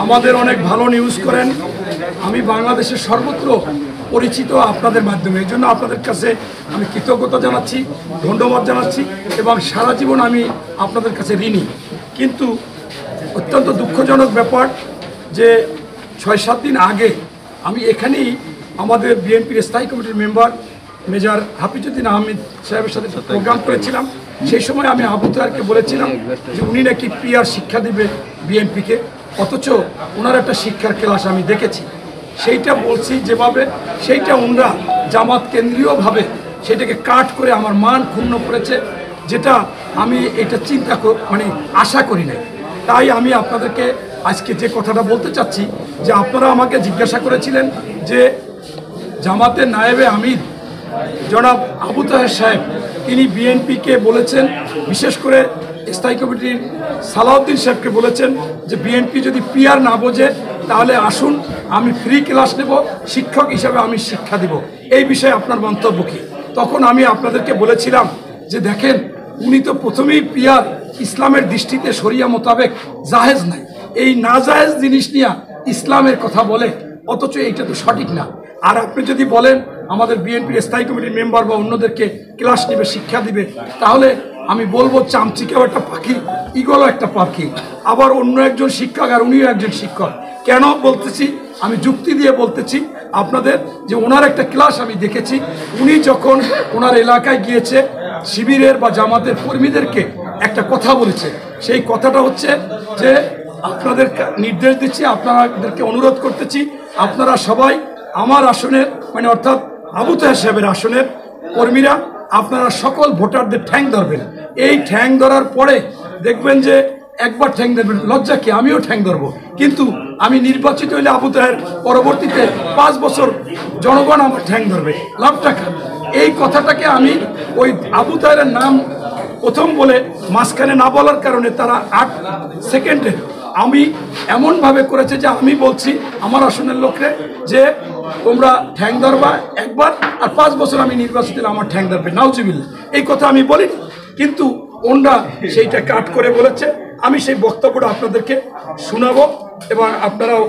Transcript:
আমাদের অনেক ভালো নিউজ করেন। আমি বাংলাদেশের সর্বত্র পরিচিত আপনাদের মাধ্যমে, এই জন্য আপনাদের কাছে আমি কৃতজ্ঞতা জানাচ্ছি, ধন্যবাদ জানাচ্ছি এবং সারা জীবন আমি আপনাদের কাছে ঋণী। কিন্তু অত্যন্ত দুঃখজনক ব্যাপার যে ৬-৭ দিন আগে আমি এখানেই আমাদের বিএনপির স্থায়ী কমিটির মেম্বার মেজর হাফিজউদ্দিন আহমেদ সাহেবের সাথে প্রোগ্রাম করেছিলাম। সেই সময় আমি আবু তাহেরকে বলেছিলাম যে উনি নাকি পিআর শিক্ষা দিবে বিএনপিকে, অথচ ওনার একটা শিক্ষার ক্লাস আমি দেখেছি। সেইটা বলছি যেভাবে, সেইটা ওনারা জামাত কেন্দ্রীয়ভাবে সেটাকে কাট করে আমার মান ক্ষুণ্ণ করেছে, যেটা আমি এটা আশা করি নাই। তাই আমি আপনাদেরকে আজকে যে কথাটা বলতে চাচ্ছি যে আপনারা আমাকে জিজ্ঞাসা করেছিলেন যে জামাতের নায়েবে আমির জনাব আবু তাহের সাহেব তিনি বিএনপিকে বলেছেন, বিশেষ করে স্থায়ী কমিটির সালাউদ্দিন সাহেবকে বলেছেন যে বিএনপি যদি পিআর না বোঝে তাহলে আসুন আমি ফ্রি ক্লাস নেব, শিক্ষক হিসাবে আমি শিক্ষা দিব। এই বিষয়ে আপনার মন্তব্য কী? তখন আমি আপনাদেরকে বলেছিলাম যে দেখেন, উনি তো প্রথমেই পিআর ইসলামের দৃষ্টিতে শরিয়া মোতাবেক জায়েজ নাই, এই নাজায়েজ জিনিস নিয়ে ইসলামের কথা বলে, অথচ এইটা তো সঠিক না। আর আপনি যদি বলেন আমাদের বিএনপির স্থায়ী কমিটির মেম্বার বা অন্যদেরকে ক্লাস নেবে, শিক্ষা দিবে, তাহলে আমি বলবো চামচিকেও একটা পাখি, ইগলও একটা পাখি। আবার অন্য একজন শিক্ষক আর উনিও একজন শিক্ষক। কেন বলতেছি? আমি যুক্তি দিয়ে বলতেছি আপনাদের যে ওনার একটা ক্লাস আমি দেখেছি। উনি যখন ওনার এলাকায় গিয়েছে শিবিরের বা জামাতের কর্মীদেরকে একটা কথা বলেছে, সেই কথাটা হচ্ছে যে আপনাদের নির্দেশ দিচ্ছি, আপনাদেরকে অনুরোধ করতেছি, আপনারা সবাই আমার আসনের অর্থাৎ আবু তাহের সাহেবের আসনের কর্মীরা আপনারা সকল ভোটারদের ঠ্যাং ধরবেন। এই ঠ্যাং ধরার পরে দেখবেন যে একবার ঠ্যাং ধরবেন, লজ্জা কি, আমিও ঠ্যাং ধরবো, কিন্তু আমি নির্বাচিত হইলে আবু তাহের পরবর্তীতে 5 বছর জনগণ আমার ঠ্যাং ধরবে, লাভ টাকা। এই কথাটাকে আমি ওই আবু তাহের নাম প্রথম বলে মাঝখানে না বলার কারণে তারা 8 সেকেন্ডে আমি এমনভাবে করেছে যে আমি বলছি আমার আসনের লোকরে যে তোমরা ঠ্যাং ধরবা একবার, আর 5 বছর আমি নির্বাচিত হলে আমার ঠ্যাং ধরবে, নাউজুবিল্লাহ। এই কথা আমি বলিনি, কিন্তু ওনরা সেইটা কাট করে বলেছে। আমি সেই বক্তব্যটা আপনাদেরকে শোনাবো এবং আপনারাও